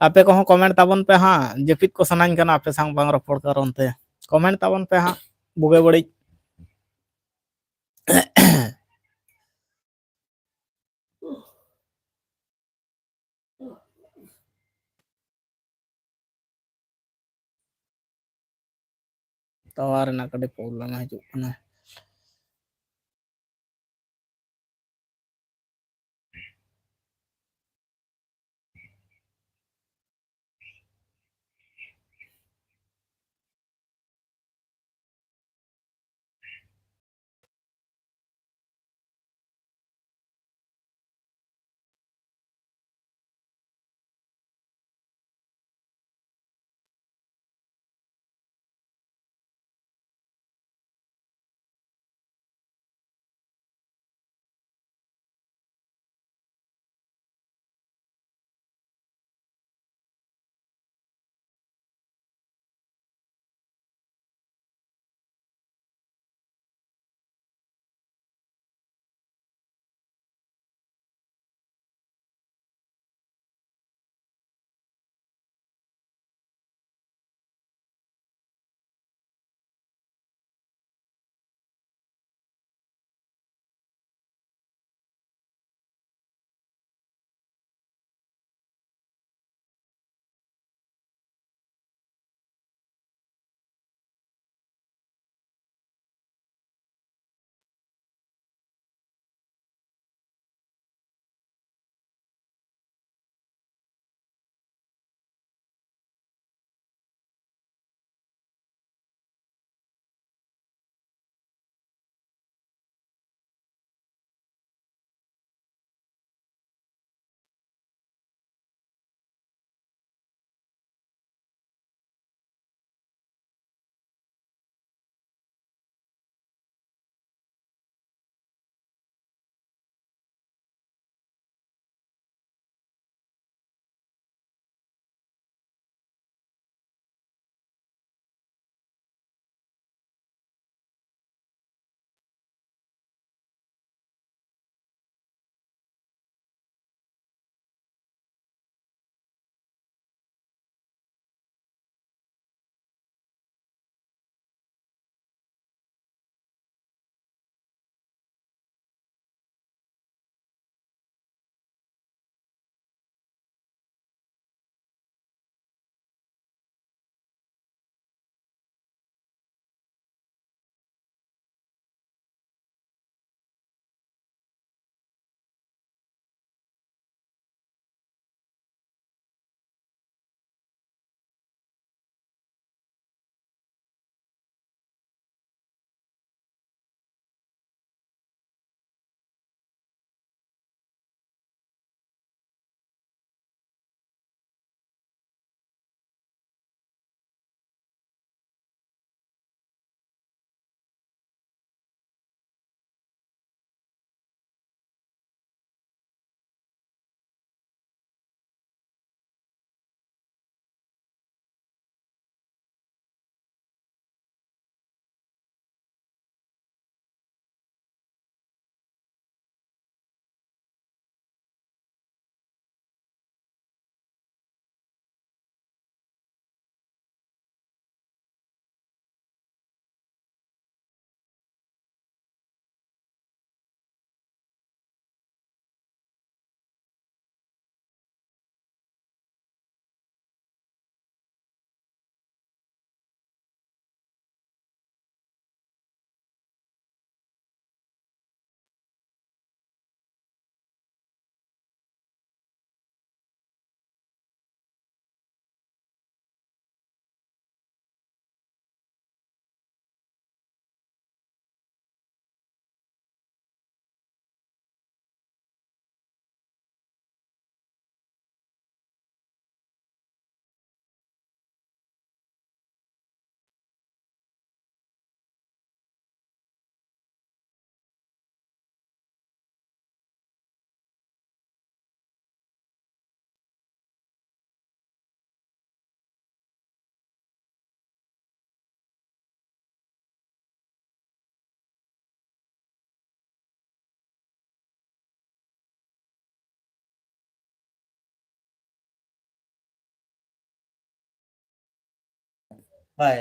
ᱟᱯᱮ ᱠᱚᱦᱚᱸ ᱠᱚᱢᱮᱱᱴ ᱛᱟᱵᱚᱱ ᱯᱮ ᱦᱟᱸᱜ ᱡᱟᱹᱯᱤᱫ ᱠᱚ ᱥᱟᱱᱟᱧ ᱠᱟᱱᱟ ᱟᱯᱮ ᱥᱟᱶ ᱵᱟᱝ ᱨᱚᱯᱚᱲ ᱠᱟᱨᱚᱱ ᱛᱮ ᱠᱚᱢᱮᱱᱴ ᱛᱟᱵᱚᱱ ᱯᱮ ᱦᱟᱸᱜ ᱵᱩᱜᱤ ᱵᱟᱹᱲᱤᱡ ᱴᱟᱣᱟᱨ ᱨᱮᱱᱟᱜ ᱠᱟᱹᱴᱤᱡ ᱯᱨᱚᱵᱞᱮᱢ ᱦᱤᱡᱩᱜ ᱠᱟᱱᱟ হয়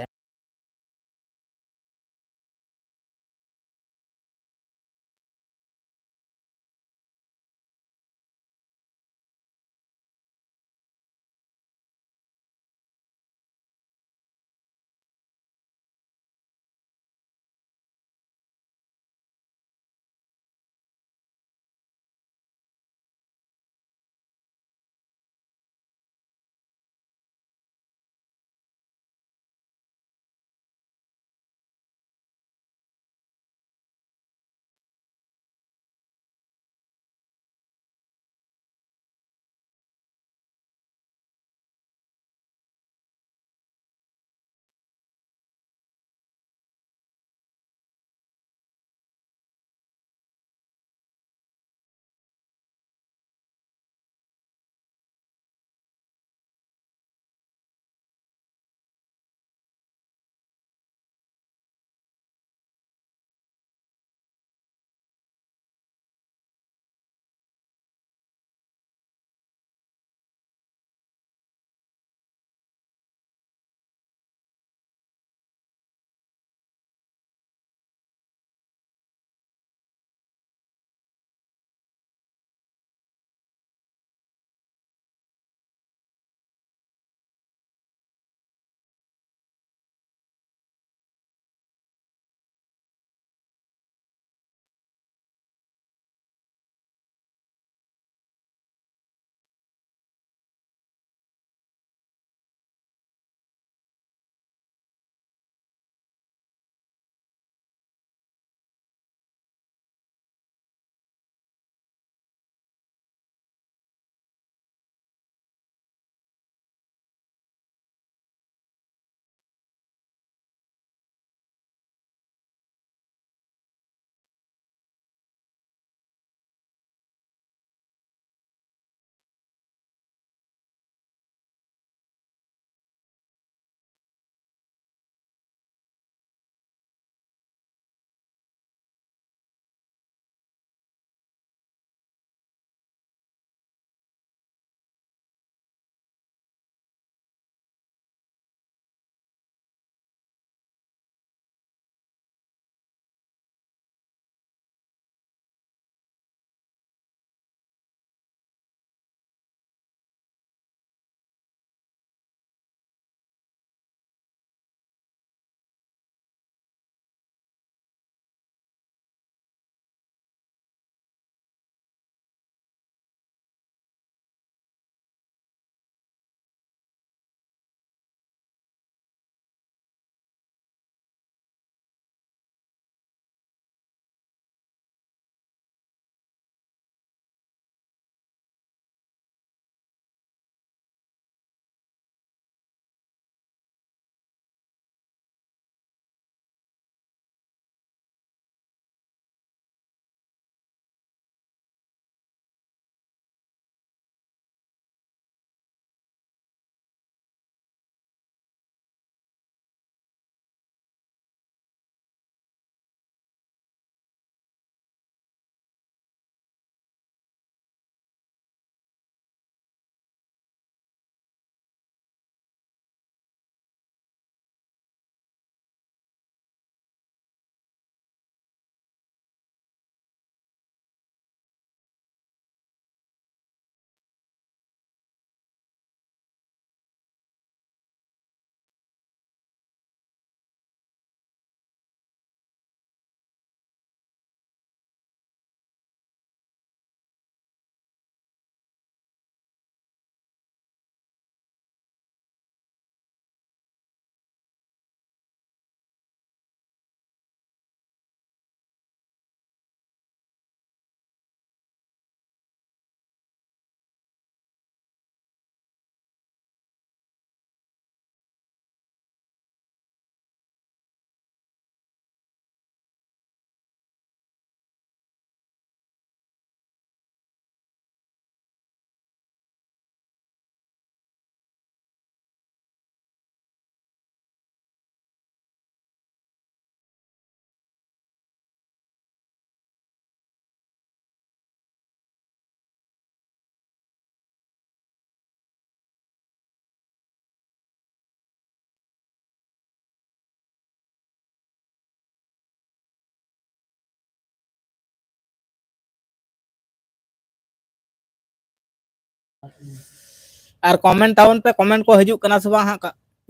ᱟᱨ ᱠᱚᱢᱮᱱᱴ ᱛᱟᱵᱚᱱ ᱯᱮ, ᱠᱚᱢᱮᱱᱴ ᱠᱚ ᱦᱤᱡᱩᱜ ᱠᱟᱱᱟ ᱥᱮ ᱵᱟᱝ ᱦᱟᱸᱜ?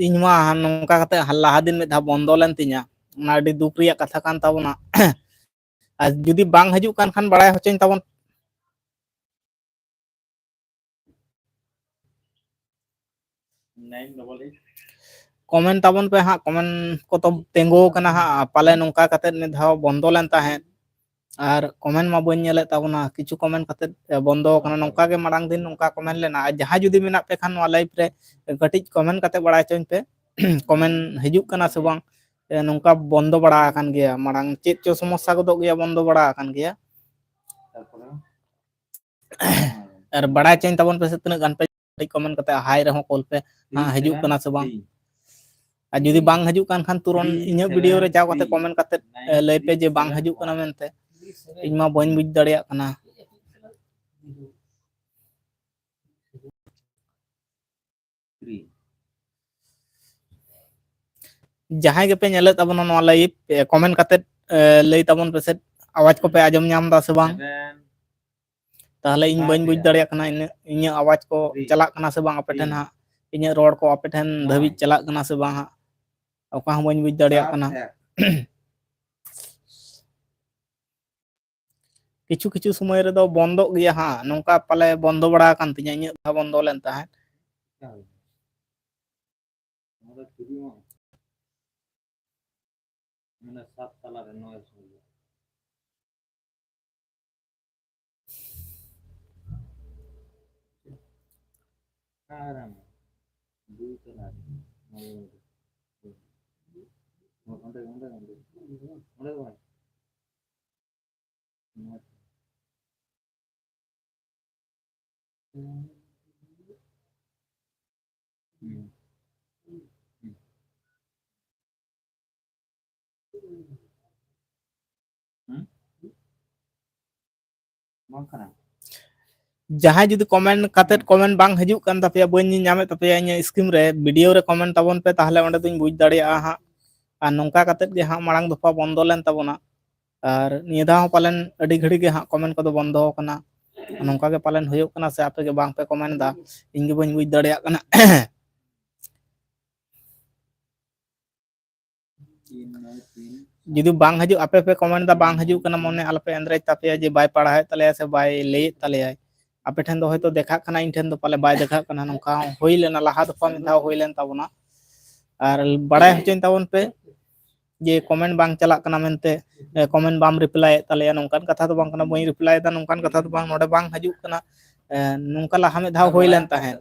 ᱤᱧ ᱢᱟ ᱱᱚᱝᱠᱟ ᱠᱟᱛᱮ ᱞᱟᱦᱟ ᱫᱤᱱ ᱢᱤᱫ ᱫᱷᱟᱣ ᱵᱚᱱᱫᱚ ᱞᱮᱱ ᱛᱤᱧᱟ, ᱚᱱᱟ ᱟᱹᱰᱤ ᱫᱩᱠ ᱨᱮᱭᱟᱜ ᱠᱟᱛᱷᱟ ᱠᱟᱱ ᱛᱟᱵᱚᱱᱟ᱾ ᱟᱨ ᱡᱩᱫᱤ ᱵᱟᱝ ᱦᱤᱡᱩᱜ ᱠᱟᱱ ᱠᱷᱟᱱ ᱵᱟᱲᱟᱭ ᱦᱚᱪᱚᱧ ᱛᱟᱵᱚᱱ ᱠᱚᱢᱮᱱᱴ ᱛᱟᱵᱚᱱ ᱯᱮ ᱦᱟᱸᱜ, ᱠᱚᱢᱮᱱᱴ ᱠᱚ ᱛᱚ ᱛᱤᱸᱜᱩ ᱠᱟᱱᱟ ᱦᱟᱸᱜ, ᱯᱟᱞᱮ ᱱᱚᱝᱠᱟ ᱠᱟᱛᱮ ᱢᱤᱫ ᱫᱷᱟᱣ ᱵᱚᱱᱫᱚ ᱞᱮᱱ ᱛᱟᱦᱮᱸᱫ ᱟᱨ ᱠᱚᱢᱮᱱᱴ ᱢᱟ ᱵᱟᱹᱧ ᱧᱮᱞᱮᱫ ᱛᱟᱵᱚᱱᱟ, ᱠᱤᱪᱷᱩ ᱠᱚᱢᱮᱱᱴ ᱠᱟᱛᱮ ᱵᱚᱱᱫᱚ ᱠᱟᱱᱟ᱾ ᱱᱚᱝᱠᱟ ᱜᱮ ᱢᱟᱲᱟᱝ ᱫᱤᱱ ᱱᱚᱝᱠᱟ ᱠᱚᱢᱮᱱᱴ ᱞᱮᱱᱟ, ᱟᱨ ᱡᱟᱦᱟᱸᱭ ᱡᱩᱫᱤ ᱢᱮᱱᱟᱜ ᱯᱮ ᱠᱷᱟᱱ ᱱᱚᱣᱟ ᱞᱟᱭᱤᱵᱽ ᱨᱮ ᱠᱟᱹᱴᱤᱡ ᱠᱚᱢᱮᱱᱴ ᱠᱟᱛᱮ ᱵᱟᱲᱟᱭ ᱦᱚᱪᱚᱧ ᱯᱮ, ᱠᱚᱢᱮᱱᱴ ᱦᱤᱡᱩᱜ ᱠᱟᱱᱟ ᱥᱮ ᱵᱟᱝ, ᱱᱚᱝᱠᱟ ᱵᱚᱱᱫᱚ ᱵᱟᱲᱟ ᱟᱠᱟᱱ ᱜᱮᱭᱟ ᱢᱟᱲᱟᱝ, ᱪᱮᱫ ᱪᱚ ᱥᱚᱢᱚᱥᱥᱟ ᱜᱚᱫᱚᱜ ᱜᱮᱭᱟ, ᱵᱚᱱᱫᱚ ᱵᱟᱲᱟ ᱟᱠᱟᱱ ᱜᱮᱭᱟ᱾ ᱟᱨ ᱵᱟᱲᱟᱭ ᱦᱚᱪᱚᱧ ᱛᱟᱵᱚᱱ ᱯᱮ ᱥᱮ ᱛᱤᱱᱟᱹᱜ ᱜᱟᱱ ᱯᱮ ᱠᱚᱢᱮᱱᱴ ᱠᱟᱛᱮ ᱦᱟᱭ ᱨᱮᱦᱚᱸ ᱠᱚᱞ ᱯᱮ, ᱦᱤᱡᱩᱜ ᱠᱟᱱᱟ ᱥᱮ ᱵᱟᱝ᱾ ᱟᱨ ᱡᱩᱫᱤ ᱵᱟᱝ ᱦᱤᱡᱩᱜ ᱠᱟᱱ ᱠᱷᱟᱱ ᱛᱩᱨᱚᱱ ᱤᱧᱟᱹᱜ ᱵᱷᱤᱰᱤᱭᱳ ᱨᱮ ᱡᱟᱣ ᱠᱟᱛᱮ ᱠᱚᱢᱮᱱᱴ ᱠᱟᱛᱮ ᱞᱟᱹᱭ ᱯᱮ ᱡᱮ ᱵᱟᱝ ᱦᱤᱡᱩᱜ ᱠᱟᱱᱟ ᱢᱮᱱᱛᱮ, ᱤᱧ ᱢᱟ ᱵᱟᱹᱧ ᱵᱩᱡᱽ ᱫᱟᱲᱮᱭᱟᱜ ᱠᱟᱱᱟ᱾ ᱡᱟᱦᱟᱸᱭ ᱜᱮᱯᱮ ᱧᱮᱞᱮᱫ ᱛᱟᱵᱚᱱᱟ ᱱᱚᱣᱟ ᱞᱟᱭᱤᱵᱽ, ᱠᱚᱢᱮᱱᱴ ᱠᱟᱛᱮ ᱞᱟᱹᱭ ᱛᱟᱵᱚᱱ ᱯᱮᱥᱮ ᱟᱣᱟᱡᱽ ᱠᱚᱯᱮ ᱟᱸᱡᱚᱢ ᱧᱟᱢ ᱫᱟ ᱥᱮ ᱵᱟᱝ? ᱛᱟᱦᱚᱞᱮ ᱤᱧ ᱵᱟᱹᱧ ᱵᱩᱡᱽ ᱫᱟᱲᱮᱭᱟᱜ ᱠᱟᱱᱟ ᱤᱧᱟᱹᱜ ᱟᱣᱟᱡᱽ ᱠᱚ ᱪᱟᱞᱟᱜ ᱠᱟᱱᱟ ᱥᱮ ᱵᱟᱝ ᱟᱯᱮ ᱴᱷᱮᱱ ᱦᱟᱸᱜ, ᱤᱧᱟᱹᱜ ᱨᱚᱲ ᱠᱚ ᱟᱯᱮ ᱴᱷᱮᱱ ᱫᱷᱟᱹᱵᱤᱡ ᱪᱟᱞᱟᱜ ᱠᱟᱱᱟ ᱥᱮ ᱵᱟᱝ ᱦᱟᱸᱜ, ᱚᱠᱟ ᱦᱚᱸ ᱵᱟᱹᱧ ᱵᱩᱡᱽ ᱫᱟᱲᱮᱭᱟᱜ ᱠᱟᱱᱟ᱾ ᱠᱤᱪᱷᱩ ᱠᱤᱪᱷᱩ ᱥᱚᱢᱚᱭ ᱨᱮᱫᱚ ᱵᱚᱱᱫᱚᱜ ᱜᱮᱭᱟ ᱦᱟᱸᱜ, ᱱᱚᱝᱠᱟ ᱯᱟᱞᱮ ᱵᱚᱱᱫᱚ ᱵᱟᱲᱟ ᱟᱠᱟᱱ ᱛᱤᱧᱟ, ᱤᱧᱟᱹᱜ ᱫᱷᱟᱣ ᱵᱚᱱᱫᱚ ᱞᱮᱱ ᱛᱟᱦᱮᱸᱫ᱾ ᱡᱟᱦᱟᱸᱭ ᱡᱩᱫᱤ ᱠᱚᱢᱮᱱᱴ ᱠᱟᱛᱮᱫ ᱠᱚᱢᱮᱱᱴ ᱵᱟᱝ ᱦᱤᱡᱩᱜ ᱠᱟᱱ ᱛᱟᱯᱮᱭᱟ, ᱵᱟᱹᱧ ᱧᱮᱞ ᱧᱟᱢᱮᱫ ᱛᱟᱯᱮᱭᱟ ᱤᱧᱟᱹᱜ ᱥᱠᱨᱤᱱ ᱨᱮ, ᱵᱷᱤᱰᱤᱭᱳ ᱨᱮ ᱠᱚᱢᱮᱱᱴ ᱛᱟᱵᱚᱱ ᱯᱮ, ᱛᱟᱦᱚᱞᱮ ᱚᱸᱰᱮ ᱫᱚᱧ ᱵᱩᱡᱽ ᱫᱟᱲᱮᱭᱟᱜᱼᱟ ᱦᱟᱸᱜ᱾ ᱟᱨ ᱱᱚᱝᱠᱟ ᱠᱟᱛᱮᱫ ᱜᱮ ᱦᱟᱸᱜ ᱢᱟᱲᱟᱝ ᱫᱚᱯᱷᱟ ᱵᱚᱱᱫᱚ ᱞᱮᱱ ᱛᱟᱵᱚᱱᱟ, ᱟᱨ ᱱᱤᱭᱟᱹ ᱫᱷᱟᱣ ᱦᱚᱸ ᱯᱟᱞᱮᱱ ᱟᱹᱰᱤ ᱜᱷᱟᱹᱲᱤᱡ ᱜᱮ ᱦᱟᱸᱜ ᱠᱚᱢᱮᱱᱴ ᱠᱚᱫᱚ ᱵᱚᱱᱫᱚ ᱟᱠᱟᱱᱟ᱾ ᱱᱚᱝᱠᱟ ᱜᱮ ᱯᱟᱞᱮᱱ ᱦᱩᱭᱩᱜ ᱠᱟᱱᱟ, ᱥᱮ ᱟᱯᱮ ᱜᱮ ᱵᱟᱝ ᱯᱮ ᱠᱚᱢᱮᱱᱴ ᱫᱟ, ᱤᱧ ᱜᱮ ᱵᱟᱹᱧ ᱵᱩᱡᱽ ᱫᱟᱲᱮᱭᱟᱜ ᱠᱟᱱᱟ᱾ ᱡᱩᱫᱤ ᱵᱟᱝ ᱦᱤᱡᱩᱜ, ᱟᱯᱮ ᱯᱮ ᱠᱚᱢᱮᱱᱴ ᱫᱟ ᱵᱟᱝ ᱦᱤᱡᱩᱜ ᱠᱟᱱᱟ, ᱢᱚᱱᱮ ᱟᱞᱚᱯᱮ ᱟᱸᱫᱽᱨᱟᱭ ᱛᱟᱯᱮᱭᱟ ᱡᱮ ᱵᱟᱭ ᱯᱟᱲᱦᱟᱣᱮᱫ ᱛᱟᱞᱮᱭᱟ ᱥᱮ ᱵᱟᱭ ᱞᱟᱹᱭᱮᱫ ᱛᱟᱞᱮᱭᱟᱭ᱾ ᱟᱯᱮ ᱴᱷᱮᱱ ᱫᱚ ᱦᱚᱭᱛᱳ ᱫᱮᱠᱷᱟᱜ ᱠᱟᱱᱟ, ᱤᱧ ᱴᱷᱮᱱ ᱫᱚ ᱯᱟᱞᱮ ᱵᱟᱭ ᱫᱮᱠᱷᱟᱜ ᱠᱟᱱᱟ, ᱱᱚᱝᱠᱟ ᱦᱩᱭ ᱞᱮᱱᱟ ᱞᱟᱦᱟ ᱫᱚᱯᱷᱟ ᱢᱤᱫ ᱫᱷᱟᱣ ᱦᱩᱭ ᱞᱮᱱ ᱛᱟᱵᱚᱱᱟ᱾ ᱟᱨ ᱵᱟᱲᱟᱭ ᱦᱚᱪᱚᱧ ᱛᱟᱵᱚᱱ ᱯᱮ ᱡᱮ ᱠᱚᱢᱮᱱᱴ ᱵᱟᱝ ᱪᱟᱞᱟᱜ ᱠᱟᱱᱟ ᱢᱮᱱᱛᱮ, ᱠᱚᱢᱮᱱᱴ ᱵᱟᱢ ᱨᱤᱯᱞᱟᱭᱮᱫ ᱛᱟᱞᱮᱭᱟ, ᱱᱚᱝᱠᱟᱱ ᱠᱟᱛᱷᱟ ᱫᱚ ᱵᱟᱝ ᱠᱟᱱᱟ ᱵᱟᱹᱧ ᱨᱤᱯᱞᱟᱭᱮᱫᱟ, ᱱᱚᱝᱠᱟᱱ ᱠᱟᱛᱷᱟ ᱫᱚ ᱵᱟᱝ, ᱱᱚᱰᱮ ᱵᱟᱝ ᱦᱤᱡᱩᱜ ᱠᱟᱱᱟ᱾ ᱱᱚᱝᱠᱟ ᱞᱟᱦᱟ ᱢᱤᱫ ᱫᱷᱟᱣ ᱦᱩᱭ ᱞᱮᱱ ᱛᱟᱦᱮᱸᱫ,